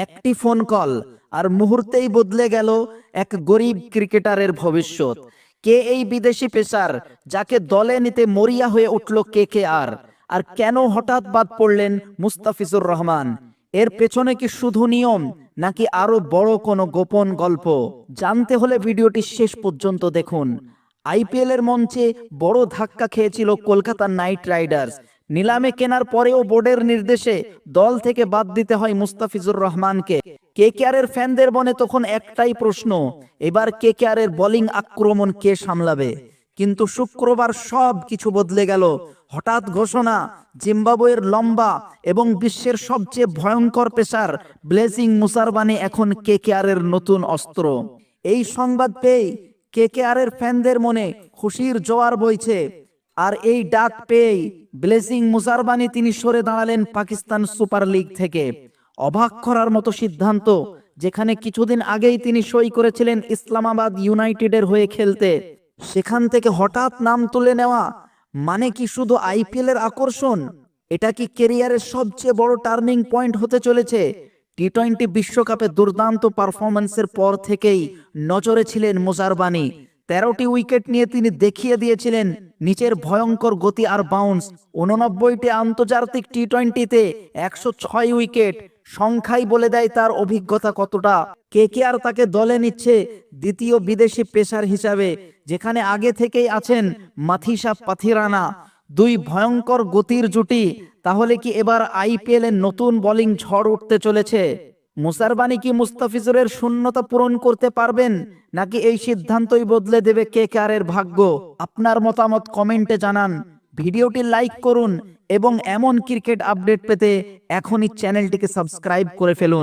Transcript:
একটি phone call আর মুহূর্তেই বদলে গেল এক গরিব ক্রিকেটারের ভবিষ্যৎ। কে এই বিদেশি পেসার যাকে দলে নিতে মরিয়া হয়ে উঠল কেকেআর? আর কেন হঠাৎ বাদ পড়লেন মুস্তাফিজুর রহমান? এর পেছনে কি শুধু নিয়ম, নাকি আরো বড় কোনো গোপন গল্প? জানতে হলে ভিডিওটি শেষ পর্যন্ত দেখুন। আইপিএল এর মঞ্চে বড় ধাক্কা খেয়েছিল কলকাতা নাইট রাইডার্স। নিলামে কেনার পরেও বোর্ডের নির্দেশে দল থেকে বাদ দিতে হয় মুস্তাফিজুর রহমানকে। কেকেআরের ফ্যানদের মনে তখন একটাই প্রশ্ন, এবার কেকেআরের বোলিং আক্রমণ কে সামলাবে? কিন্তু শুক্রবার সব কিছু বদলে গেল। হঠাৎ ঘোষণা, জিম্বাবুয়ের লম্বা এবং বিশ্বের সবচেয়ে ভয়ঙ্কর পেসার ব্লেজিং মুসারবানি এখন কেকেআরের নতুন অস্ত্র। এই সংবাদ পেয়ে কেকেআরের ফ্যানদের মনে খুশির জোয়ার বইছে। আর এই ডাক পেয়েই ব্লেজিং মুসারবানি তিনি সরে দাঁড়ালেন পাকিস্তান সুপার লিগ থেকে। অবাক করার মতো সিদ্ধান্ত, যেখানে কিছুদিন আগেই তিনি সই করেছিলেন ইসলামাবাদ ইউনাইটেডের হয়ে খেলতে, সেখান থেকে হঠাৎ নাম তুলে নেওয়া। মানে কি শুধু আইপিএল এর আকর্ষণ? এটা কি ক্যারিয়ারের সবচেয়ে বড় টার্নিং পয়েন্ট হতে চলেছে? টি-20 বিশ্বকাপে দুর্দান্ত পারফরম্যান্সের পর থেকেই নজরে ছিলেন মুসারবানি। 13টি উইকেট নিয়ে তিনি দেখিয়ে দিয়েছিলেন নিচের ভয়ঙ্কর গতি আর বাউন্স। 89টি আন্তর্জাতিক টি-20তে 106 উইকেট, সংখ্যাই বলে দেয় তার অভিজ্ঞতা কতটা। কেকেআর তাকে দলে নিচ্ছে দ্বিতীয় বিদেশি পেসার হিসাবে, যেখানে আগে থেকেই আছেন মাথিসা পাথিরানা, দুই ভয়ঙ্কর গতির জুটি। তাহলে কি এবার আইপিএল এর নতুন বোলিং ঝড় উঠতে চলেছে? মুসারবানি কি মুস্তাফিজুরের শূন্যতা পূরণ করতে পারবেন, নাকি এই সিদ্ধান্তই বদলে দেবে কেকেআরের ভাগ্য? আপনার মতামত কমেন্টে জানান। ভিডিওটি লাইক করুন এবং এমন ক্রিকেট আপডেট পেতে এখনই চ্যানেলটিকে সাবস্ক্রাইব করে ফেলুন।